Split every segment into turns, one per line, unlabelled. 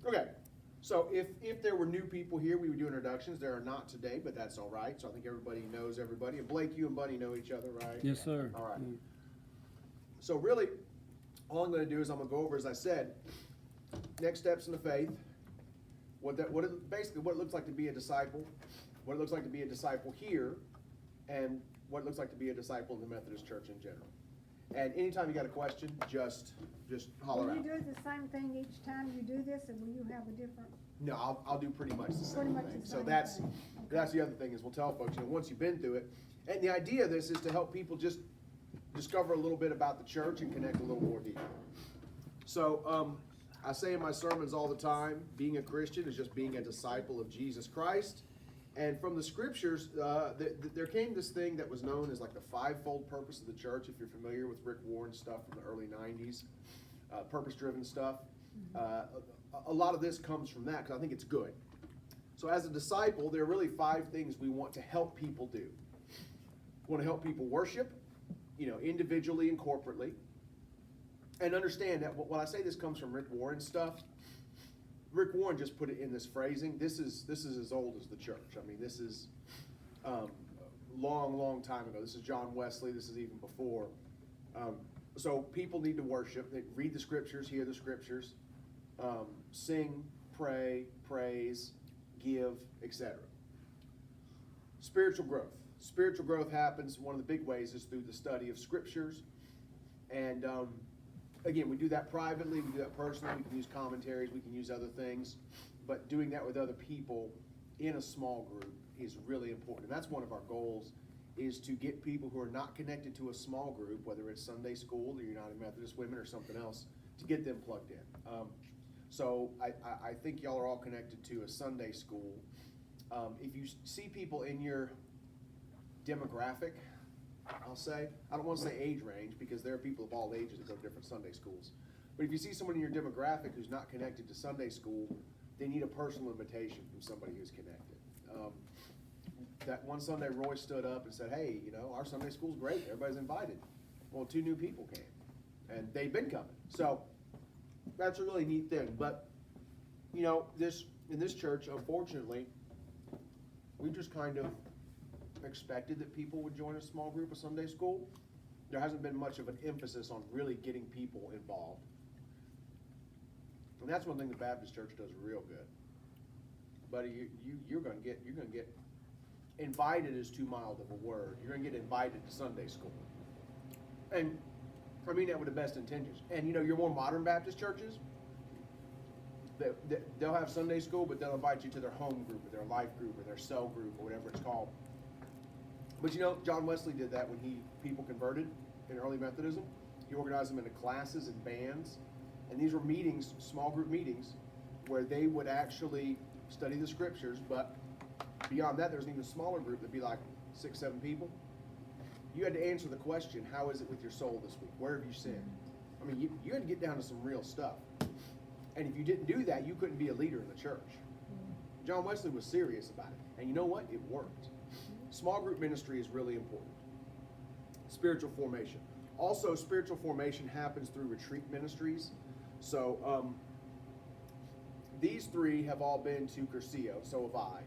Okay, so if there were new people here, we would do introductions. There are not today, but that's all right. So I think everybody knows everybody. And Blake, you and Bunny know each other, right?
Yes, sir.
All right. So really, all I'm going to do is I'm going to go over, as I said, next steps in the faith, basically what it looks like to be a disciple, what it looks like to be a disciple here, and what it looks like to be a disciple in the Methodist Church in general. And anytime you got a question, just holler
Will you
out.
do the same thing each time you do this, or will you have a different?
No, I'll do pretty much the same
Pretty much
thing.
the
So
same
that's
thing.
that's the other thing is we'll tell folks, once you've been through it, and the idea of this is to help people just discover a little bit about the church and connect a little more deeply. So I say in my sermons all the time, being a Christian is just being a disciple of Jesus Christ. And from the scriptures, there came this thing that was known as like the fivefold purpose of the church. If you're familiar with Rick Warren's stuff from the early 90s, purpose-driven stuff. A lot of this comes from that because I think it's good. So as a disciple, there are really 5 things we want to help people do. We want to help people worship, individually and corporately. And understand that when I say this comes from Rick Warren's stuff, Rick Warren just put it in this phrasing. This is as old as the church. I mean, this is long time ago. This is John Wesley. This is even before. So people need to worship. They read the scriptures, hear the scriptures, sing, pray, praise, give, etc. Spiritual growth. Spiritual growth happens, one of the big ways is through the study of scriptures. And again, we do that privately, we do that personally, we can use commentaries, we can use other things, but doing that with other people in a small group is really important. And that's one of our goals, is to get people who are not connected to a small group, whether it's Sunday school, the United Methodist Women, or something else, to get them plugged in. So I think y'all are all connected to a Sunday school. If you see people in your demographic, I'll say, I don't want to say age range because there are people of all ages that go to different Sunday schools. But if you see someone in your demographic who's not connected to Sunday school, they need a personal invitation from somebody who's connected. That one Sunday, Roy stood up and said, hey, our Sunday school's great. Everybody's invited. Well, 2 new people came, and they've been coming. So that's a really neat thing. But, in this church, unfortunately, we just kind of expected that people would join a small group of Sunday school. There hasn't been much of an emphasis on really getting people involved. And that's one thing the Baptist church does real good. Buddy, you're gonna get invited is too mild of a word. You're gonna get invited to Sunday school. And I mean that with the best intentions. And your more modern Baptist churches, they'll have Sunday school, but they'll invite you to their home group or their life group or their cell group or whatever it's called. But John Wesley did that when people converted in early Methodism. He organized them into classes and bands. And these were meetings, small group meetings, where they would actually study the scriptures, but beyond that, there's an even smaller group that'd be like 6, 7 people. You had to answer the question, how is it with your soul this week? Where have you sinned? I mean, you had to get down to some real stuff. And if you didn't do that, you couldn't be a leader in the church. John Wesley was serious about it. And you know what? It worked. Small group ministry is really important. Spiritual formation. Also, spiritual formation happens through retreat ministries. So these 3 have all been to Cursillo, so have I.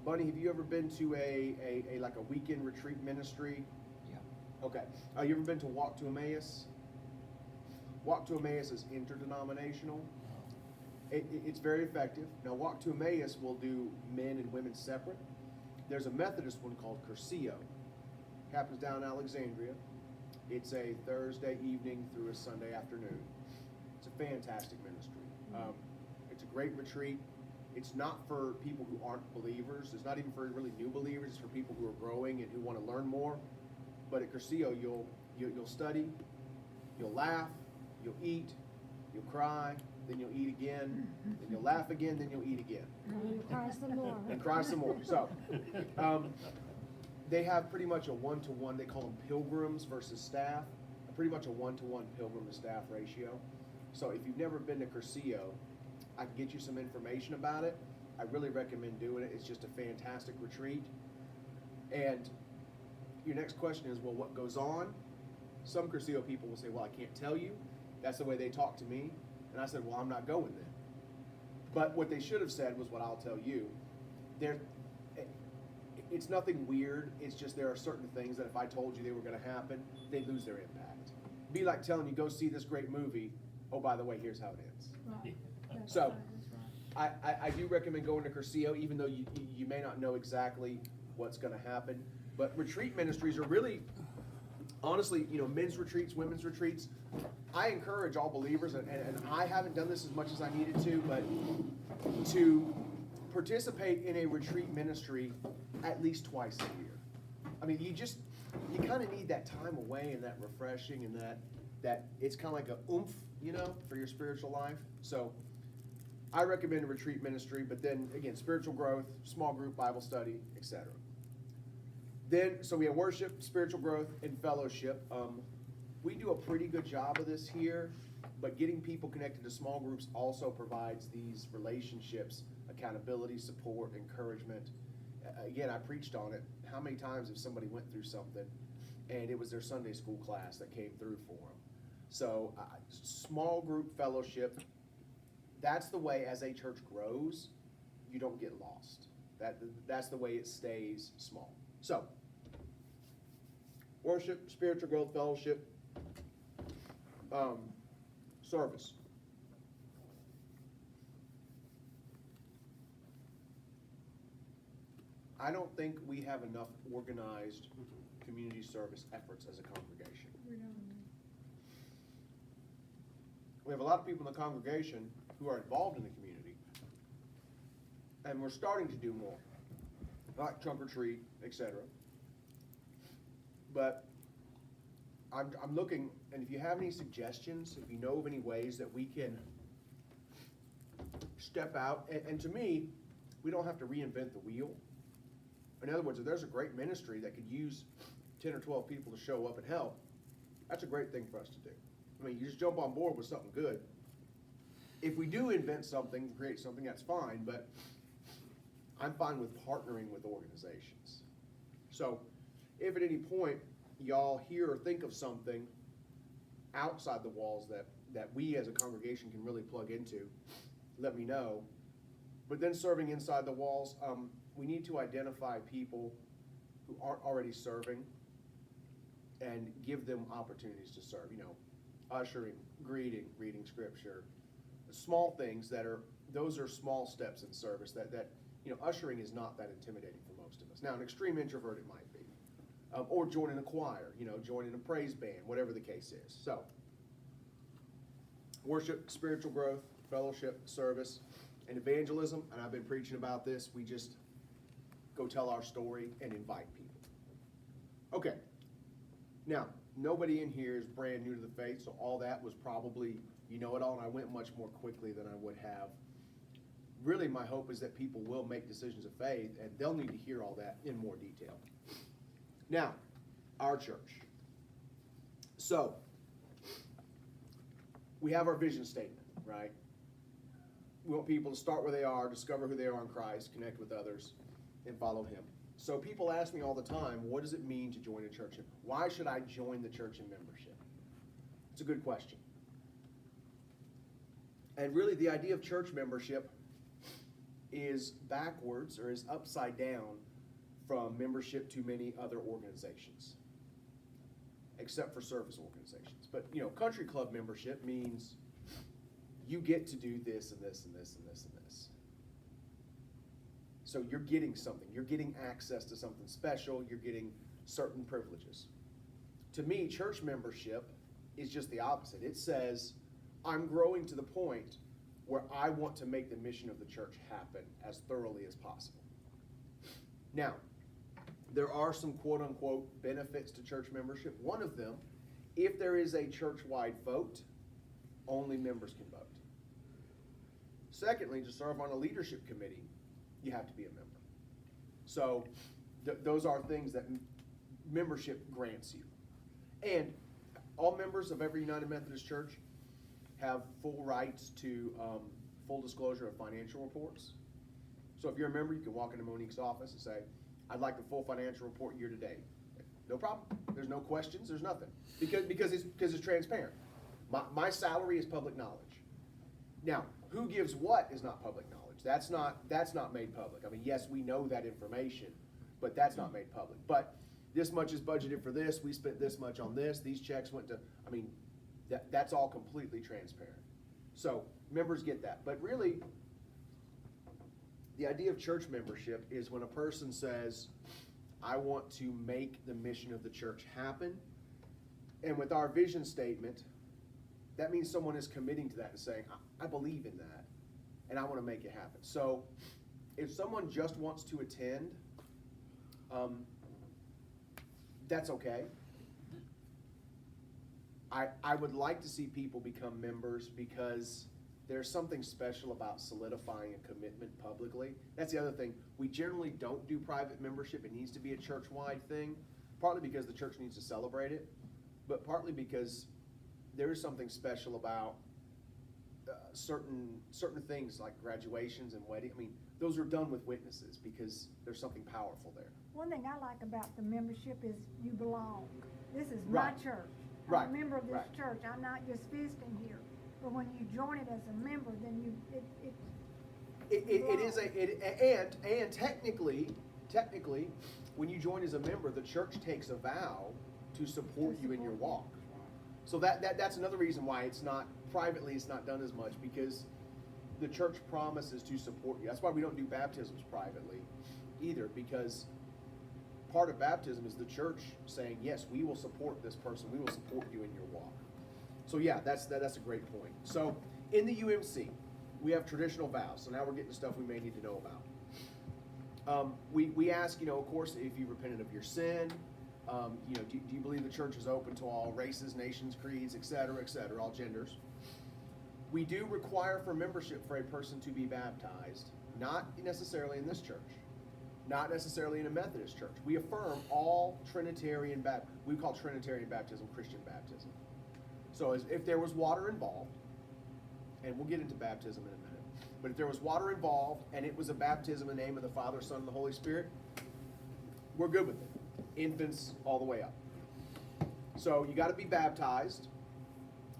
Bunny, have you ever been to a weekend retreat ministry? Yeah. Okay. You ever been to Walk to Emmaus? Walk to Emmaus is interdenominational. It's very effective. Now, Walk to Emmaus will do men and women separate. There's a Methodist one called Cursillo. Happens down in Alexandria. It's a Thursday evening through a Sunday afternoon. It's a fantastic ministry. It's a great retreat. It's not for people who aren't believers. It's not even for really new believers. It's for people who are growing and who want to learn more. But at Cursillo, you'll study, you'll laugh, you'll eat, you'll cry, then you'll eat again, then you'll laugh again, then you'll eat again.
And you cry some more.
And cry some more. So, they have pretty much a 1-to-1, they call them pilgrims versus staff, pretty much a 1-to-1 pilgrim to staff ratio. So if you've never been to Cursillo, I can get you some information about it. I really recommend doing it. It's just a fantastic retreat. And your next question is, well, what goes on? Some Cursillo people will say, well, I can't tell you. That's the way they talk to me. And I said, well, I'm not going then. But what they should have said was what I'll tell you. There, it's nothing weird. It's just there are certain things that if I told you they were going to happen, they'd lose their impact. Be like telling you, go see this great movie. Oh, by the way, here's how it ends.
Right. That's
So,
right, that's right.
I do recommend going to Cursillo, even though you may not know exactly what's going to happen. But retreat ministries are really, honestly, men's retreats, women's retreats. I encourage all believers, and I haven't done this as much as I needed to, but to participate in a retreat ministry at least twice a year. I mean, you kind of need that time away and that refreshing and that it's kind of like a oomph, for your spiritual life. So I recommend a retreat ministry, but then again, spiritual growth, small group Bible study, etc. Then, so we have worship, spiritual growth, and fellowship. We do a pretty good job of this here, but getting people connected to small groups also provides these relationships, accountability, support, encouragement. Again, I preached on it. How many times if somebody went through something and it was their Sunday school class that came through for them? So small group fellowship, that's the way as a church grows, you don't get lost. That's the way it stays small. So, worship, spiritual growth, fellowship, service. I don't think we have enough organized community service efforts as a congregation.
We don't.
We have a lot of people in the congregation who are involved in the community, and we're starting to do more, like trunk or treat, etc. But I'm looking, and if you have any suggestions, if you know of any ways that we can step out, and to me, we don't have to reinvent the wheel. In other words, if there's a great ministry that could use 10 or 12 people to show up and help, that's a great thing for us to do. I mean, you just jump on board with something good. If we do invent something, create something, that's fine, but I'm fine with partnering with organizations. So, if at any point y'all hear or think of something outside the walls that we as a congregation can really plug into, let me know. But then serving inside the walls, we need to identify people who aren't already serving and give them opportunities to serve. Ushering, greeting, reading scripture, small things those are small steps in service that ushering is not that intimidating for most of us. Now, an extreme introvert it might be. Or joining a choir, joining a praise band, whatever the case is. So, worship, spiritual growth, fellowship, service, and evangelism. And I've been preaching about this. We just go tell our story and invite people. Okay. Now, nobody in here is brand new to the faith, so all that was probably, it all, and I went much more quickly than I would have. Really, my hope is that people will make decisions of faith, and they'll need to hear all that in more detail. Now, our church. So, we have our vision statement, right? We want people to start where they are, discover who they are in Christ, connect with others, and follow Him. So people ask me all the time, what does it mean to join a church? Why should I join the church in membership? It's a good question. And really the idea of church membership is backwards or is upside down from membership to many other organizations, except for service organizations. But, country club membership means you get to do this and this and this and this and this. So you're getting something. You're getting access to something special. You're getting certain privileges. To me, church membership is just the opposite. It says, I'm growing to the point where I want to make the mission of the church happen as thoroughly as possible. Now, there are some quote-unquote benefits to church membership. One of them, if there is a church-wide vote, only members can vote. Secondly, to serve on a leadership committee, you have to be a member. So those are things that membership grants you. And all members of every United Methodist Church have full rights to full disclosure of financial reports. So if you're a member, you can walk into Monique's office and say, I'd like the full financial report year to date. No problem. There's no questions. There's nothing. Because it's transparent. My salary is public knowledge. Now, Who gives what is not public knowledge. That's not made public. I mean, yes, we know that information, but that's not made public. But this much is budgeted for this, we spent this much on this, these checks went to, I mean, that's all completely transparent. So members get that. But really, the idea of church membership is when a person says, I want to make the mission of the church happen. And with our vision statement, that means someone is committing to that and saying, I believe in that, and I want to make it happen. So if someone just wants to attend, that's okay. I would like to see people become members because there's something special about solidifying a commitment publicly. That's the other thing. We generally don't do private membership. It needs to be a church-wide thing, partly because the church needs to celebrate it, but partly because there is something special about certain things like graduations and wedding. I mean, those are done with witnesses because there's something powerful there.
One thing I like about the membership is you belong. This is my
Right.
church.
Right.
I'm a member of this
Right.
church. I'm not just visiting here. But when you join it as a member, then
It is and technically, when you join as a member, the church takes a vow to support you in your walk. So that's another reason why it's not done as much, because the church promises to support you. That's why we don't do baptisms privately either, because part of baptism is the church saying, yes, we will support this person. We will support you in your walk. So yeah, that's a great point. So in the UMC, we have traditional vows. So now we're getting to stuff we may need to know about. We ask, of course, if you repented of your sin. Do you believe the church is open to all races, nations, creeds, et cetera, all genders? We do require for membership for a person to be baptized, not necessarily in this church, not necessarily in a Methodist church. We affirm all Trinitarian baptism. We call Trinitarian baptism Christian baptism. So if there was water involved, and we'll get into baptism in a minute, but if there was water involved and it was a baptism in the name of the Father, Son, and the Holy Spirit, we're good with it. Infants all the way up. So you got to be baptized.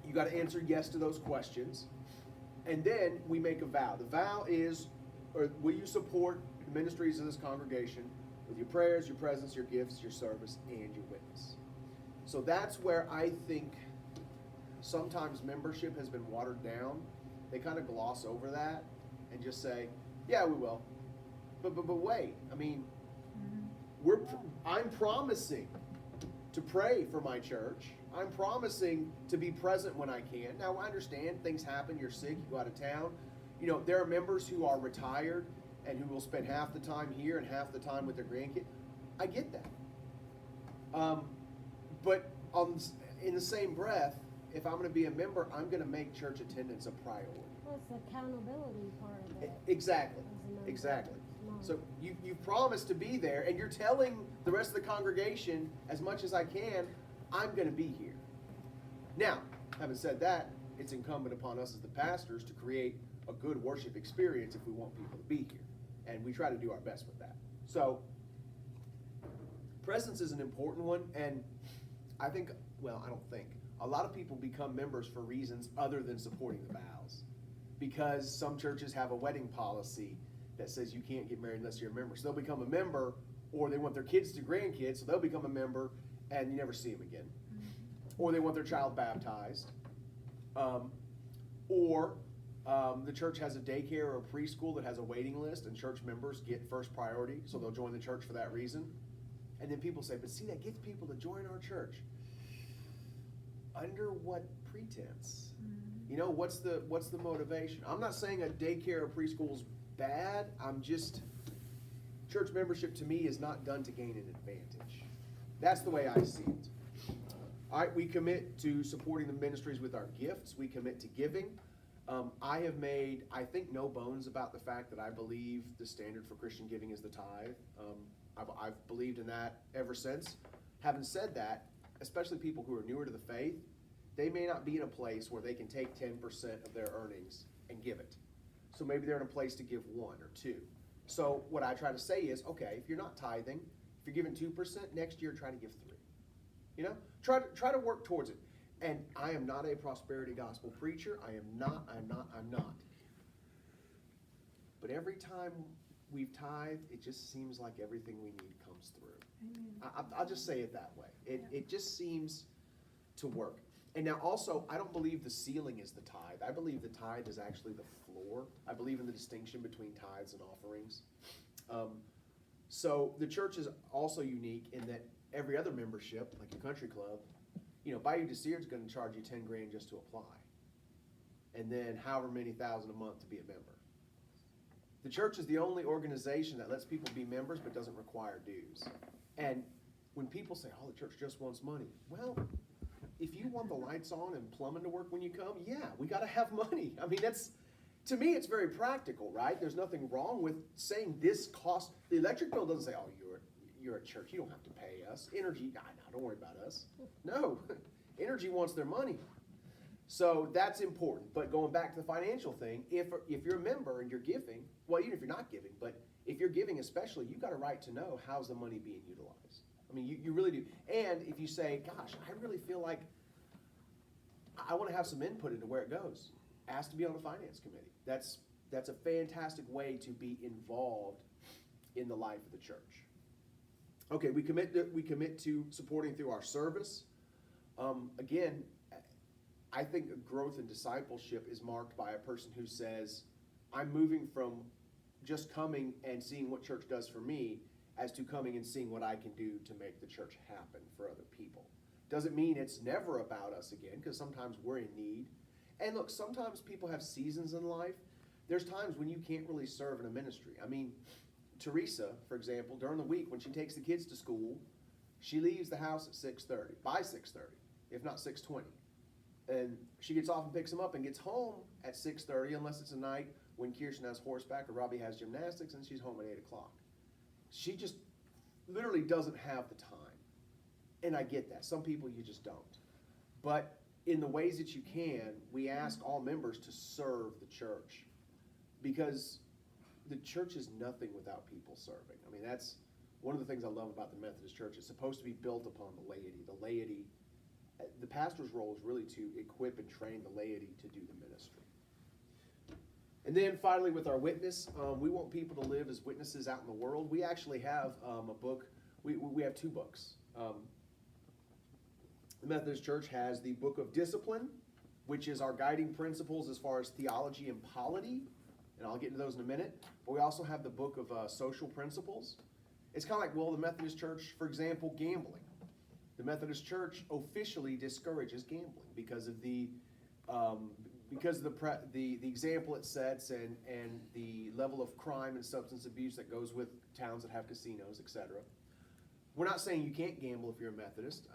You got to answer yes to those questions. And then we make a vow. The vow is, will you support the ministries of this congregation with your prayers, your presence, your gifts, your service, and your witness? So that's where I think sometimes membership has been watered down. They kind of gloss over that and just say, yeah, we will. But wait, I mean, I'm promising to pray for my church. I'm promising to be present when I can. Now, I understand things happen. You're sick. You go out of town. There are members who are retired and who will spend half the time here and half the time with their grandkids. I get that. But in the same breath, if I'm going to be a member, I'm going to make church attendance a priority.
Well, it's the accountability part of it.
Exactly. So you've promised to be there, and you're telling the rest of the congregation, as much as I can, I'm going to be here. Now, having said that, it's incumbent upon us as the pastors to create a good worship experience if we want people to be here. And we try to do our best with that. So, presence is an important one, and I don't think, a lot of people become members for reasons other than supporting the vows. Because some churches have a wedding policy that says you can't get married unless you're a member. So they'll become a member, or they want their kids to grandkids, so they'll become a member, and you never see them again. Or they want their child baptized. Or the church has a daycare or a preschool that has a waiting list, and church members get first priority, so they'll join the church for that reason. And then people say, but see, that gets people to join our church. Under what pretense? What's the motivation? I'm not saying a daycare or preschool is bad. Church membership to me is not done to gain an advantage. That's the way I see it. All right, we commit to supporting the ministries with our gifts. We commit to giving. I have made, I think, no bones about the fact that I believe the standard for Christian giving is the tithe. I've believed in that ever since. Having said that, especially people who are newer to the faith, they may not be in a place where they can take 10% of their earnings and give it. So maybe they're in a place to give 1 or 2. So what I try to say is, okay, if you're not tithing, if you're giving 2%, next year try to give 3. Try to work towards it. And I am not a prosperity gospel preacher. I'm not. but every time we've tithed, it just seems like everything we need comes through.
Amen.
I'll just say it that way. It just seems to work. And now also, I don't believe the ceiling is the tithe. I believe the tithe is actually the floor. I believe in the distinction between tithes and offerings. So the church is also unique in that every other membership, like your country club, Bayou DeSere is going to charge you 10 grand just to apply. And then however many thousand a month to be a member. The church is the only organization that lets people be members but doesn't require dues. And when people say, oh, the church just wants money, well, if you want the lights on and plumbing to work when you come, yeah, we got to have money. I mean, to me, it's very practical, right? There's nothing wrong with saying this cost. The electric bill doesn't say, oh, you're a church, you don't have to pay us. Energy, no, don't worry about us. No, Energy wants their money. So that's important. But going back to the financial thing, if you're a member and you're giving, well, even if you're not giving, but if you're giving especially, you've got a right to know how's the money being utilized. I mean, you really do. And if you say, gosh, I really feel like I want to have some input into where it goes, ask to be on the finance committee. That's a fantastic way to be involved in the life of the church. Okay, we commit to supporting through our service. Again, I think growth and discipleship is marked by a person who says, I'm moving from just coming and seeing what church does for me as to coming and seeing what I can do to make the church happen for other people. Doesn't mean it's never about us again, because sometimes we're in need. And look, sometimes people have seasons in life. There's times when you can't really serve in a ministry. I mean, Teresa, for example, during the week when she takes the kids to school, she leaves the house at 6:30, by 6:30, if not 6:20. And she gets off and picks them up and gets home at 6:30, unless it's a night when Kirsten has horseback or Robbie has gymnastics, and she's home at 8 o'clock. She just literally doesn't have the time. And I get that. Some people you just don't. But in the ways that you can, we ask all members to serve the church, because the church is nothing without people serving. I mean, that's one of the things I love about the Methodist Church. It's supposed to be built upon the laity. The pastor's role is really to equip and train the laity to do the ministry. And then finally, with our witness, we want people to live as witnesses out in the world. We actually have a book. We have two books. The Methodist Church has the Book of Discipline, which is our guiding principles as far as theology and polity, and I'll get into those in a minute. But we also have the Book of Social Principles. It's kind of like, well, the Methodist Church, for example, gambling. The Methodist Church officially discourages gambling because of the example it sets and the level of crime and substance abuse that goes with towns that have casinos, etc. We're not saying you can't gamble if you're a Methodist.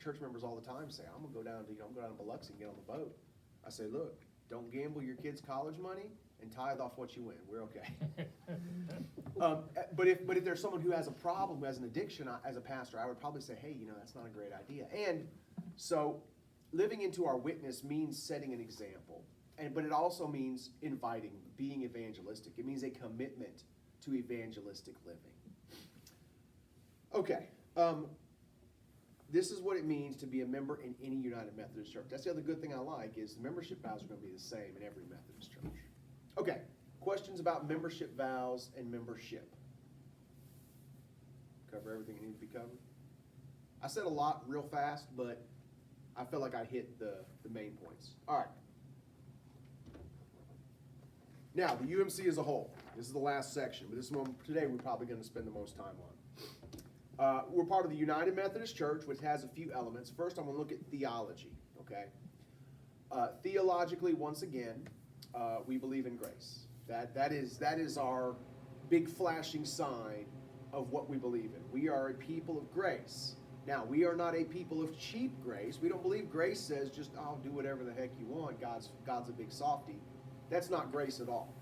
Church members all the time say, I'm gonna go down to Biloxi and get on the boat. I say, look, don't gamble your kids' college money and tithe off what you win. We're okay. But if there's someone who has a problem, who has an addiction, as a pastor, I would probably say, hey, that's not a great idea. And so living into our witness means setting an example. But it also means inviting, being evangelistic. It means a commitment to evangelistic living. Okay. This is what it means to be a member in any United Methodist Church. That's the other good thing I like, is the membership vows are going to be the same in every Methodist church. Okay, questions about membership vows and membership? Cover everything that needs to be covered? I said a lot real fast, but I felt like I hit the main points. All right. Now, the UMC as a whole. This is the last section, but this is one today we're probably going to spend the most time on. We're part of the United Methodist Church, which has a few elements. First, I'm going to look at theology, okay? Theologically, once again, we believe in grace. That is our big flashing sign of what we believe in. We are a people of grace. Now, we are not a people of cheap grace. We don't believe grace says just, oh, do whatever the heck you want. God's a big softy. That's not grace at all.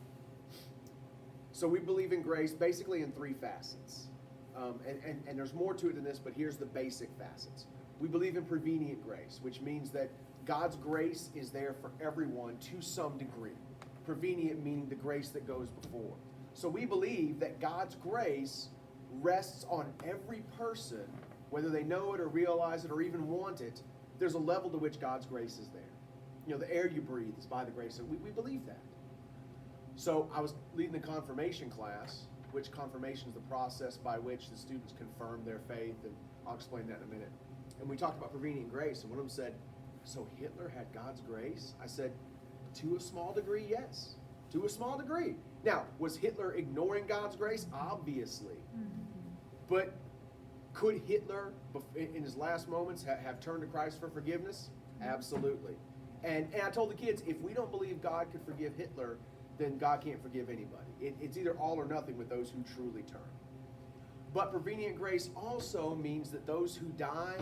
So we believe in grace basically in three facets. And there's more to it than this, but here's the basic facets. We believe in prevenient grace, which means that God's grace is there for everyone to some degree. Prevenient meaning the grace that goes before. So we believe that God's grace rests on every person, whether they know it or realize it or even want it. There's a level to which God's grace is there. The air you breathe is by the grace. We believe that. So I was leading the confirmation class, which confirmation is the process by which the students confirm their faith, and I'll explain that in a minute. And we talked about prevenient grace, and one of them said, so Hitler had God's grace? I said, to a small degree, yes. To a small degree. Now, was Hitler ignoring God's grace? Obviously. But could Hitler, in his last moments, have turned to Christ for forgiveness? Absolutely. And I told the kids, if we don't believe God could forgive Hitler, then God can't forgive anybody. It's either all or nothing with those who truly turn. But prevenient grace also means that those who die,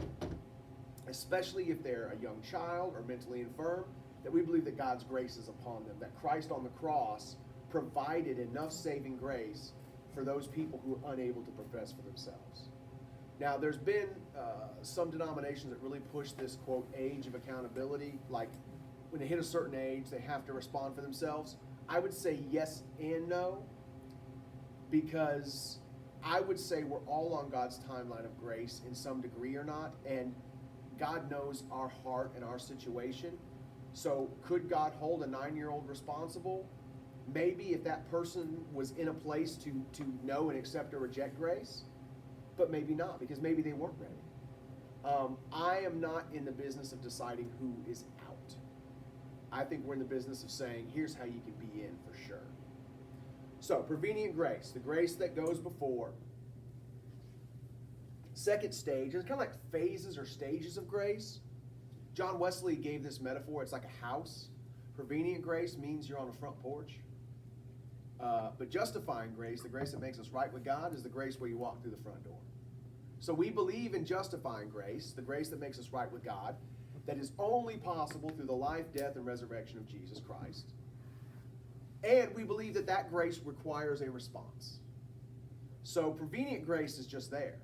especially if they're a young child or mentally infirm, that we believe that God's grace is upon them, that Christ on the cross provided enough saving grace for those people who are unable to profess for themselves. Now, there's been some denominations that really push this, quote, age of accountability, like when they hit a certain age, they have to respond for themselves. I would say yes and no, because I would say we're all on God's timeline of grace in some degree or not, and God knows our heart and our situation. So could God hold a 9-year-old responsible? Maybe if that person was in a place to know and accept or reject grace, but maybe not, because maybe they weren't ready. I am not in the business of deciding who is out. I think we're in the business of saying, here's how you can be in for sure. So, prevenient grace, the grace that goes before. Second stage, it's kind of like phases or stages of grace. John Wesley gave this metaphor, it's like a house. Prevenient grace means you're on a front porch. But justifying grace, the grace that makes us right with God, is the grace where you walk through the front door. So we believe in justifying grace, the grace that makes us right with God, that is only possible through the life, death, and resurrection of Jesus Christ. And we believe that that grace requires a response. So prevenient grace is just there.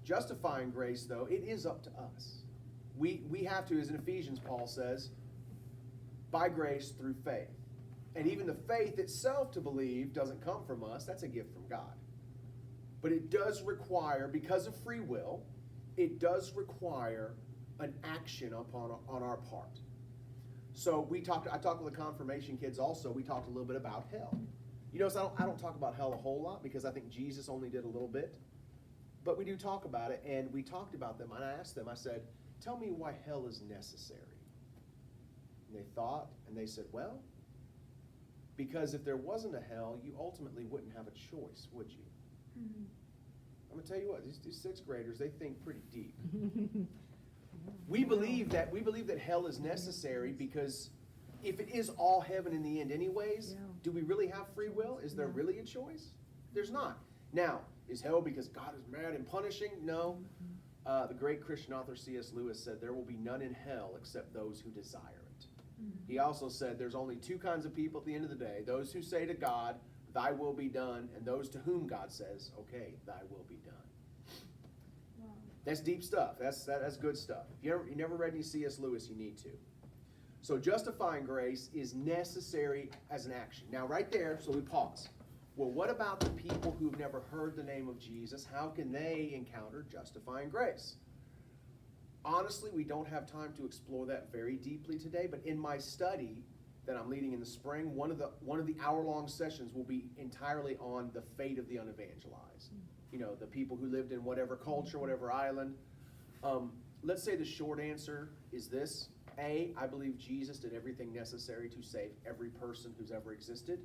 Justifying grace, though, it is up to us. We have to, as in Ephesians, Paul says, by grace through faith. And even the faith itself to believe doesn't come from us. That's a gift from God. But it does require, because of free will, it does require an action on our part. So I talked with the confirmation kids also. We talked a little bit about hell. You notice I don't talk about hell a whole lot because I think Jesus only did a little bit. But we do talk about it, and we talked about them. And I asked them, I said, tell me why hell is necessary. And they thought, and they said, well, because if there wasn't a hell, you ultimately wouldn't have a choice, would you? Mm-hmm. I'm going to tell you what, these sixth graders, they think pretty deep. We believe that hell is necessary because if it is all heaven in the end anyways, do we really have free will? Is there really a choice? There's not. Now, is hell because God is mad and punishing? No. The great Christian author C.S. Lewis said there will be none in hell except those who desire it. He also said there's only two kinds of people at the end of the day, those who say to God, thy will be done, and those to whom God says, okay, thy will be done. Wow. That's deep stuff. That's good stuff. If you never read any C.S. Lewis, you need to. So justifying grace is necessary as an action. Now right there, so we pause. Well, what about the people who've never heard the name of Jesus? How can they encounter justifying grace? Honestly, we don't have time to explore that very deeply today, but in my study that I'm leading in the spring, one of the hour-long sessions will be entirely on the fate of the unevangelized. You know, the people who lived in whatever culture, whatever island. Let's say the short answer is this. A, I believe Jesus did everything necessary to save every person who's ever existed.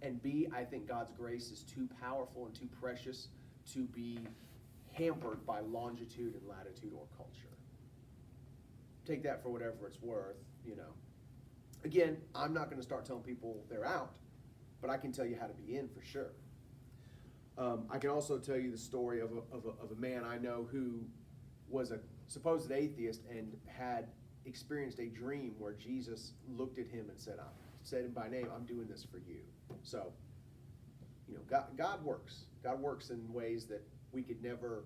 And B, I think God's grace is too powerful and too precious to be hampered by longitude and latitude or culture. Take that for whatever it's worth, you know. Again, I'm not going to start telling people they're out, but I can tell you how to be in for sure. I can also tell you the story of a man I know who was a supposed atheist and had experienced a dream where Jesus looked at him and said him by name, I'm doing this for you. So, you know, God works. God works in ways that we could never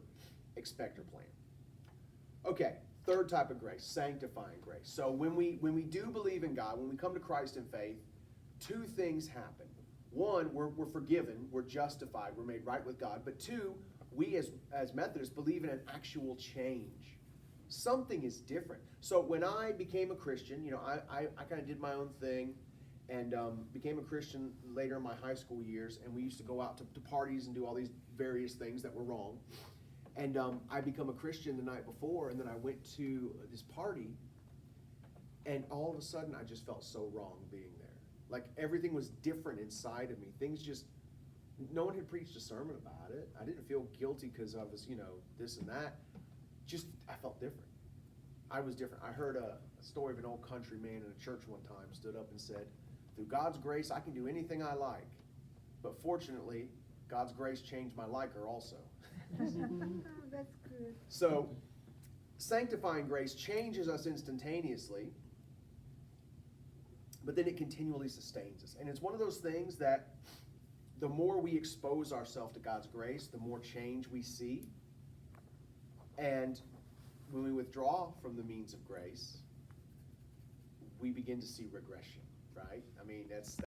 expect or plan. Okay, third type of grace, sanctifying grace. So when we do believe in God, when we come to Christ in faith, two things happen. One, we're forgiven, we're justified, we're made right with God. But two, we as Methodists believe in an actual change. Something is different. So when I became a Christian, you know, I kind of did my own thing. and became a Christian later in my high school years, and we used to go out to parties and do all these various things that were wrong. And I become a Christian the night before, and then I went to this party, and all of a sudden I just felt so wrong being there. Like everything was different inside of me. Things just, no one had preached a sermon about it. I didn't feel guilty because I was, this and that. Just, I felt different. I was different. I heard a story of an old country man in a church one time stood up and said, through God's grace, I can do anything I like. But fortunately, God's grace changed my liker also.
That's good.
So, sanctifying grace changes us instantaneously, but then it continually sustains us. And it's one of those things that the more we expose ourselves to God's grace, the more change we see. And when we withdraw from the means of grace, we begin to see regression, right? I mean, that's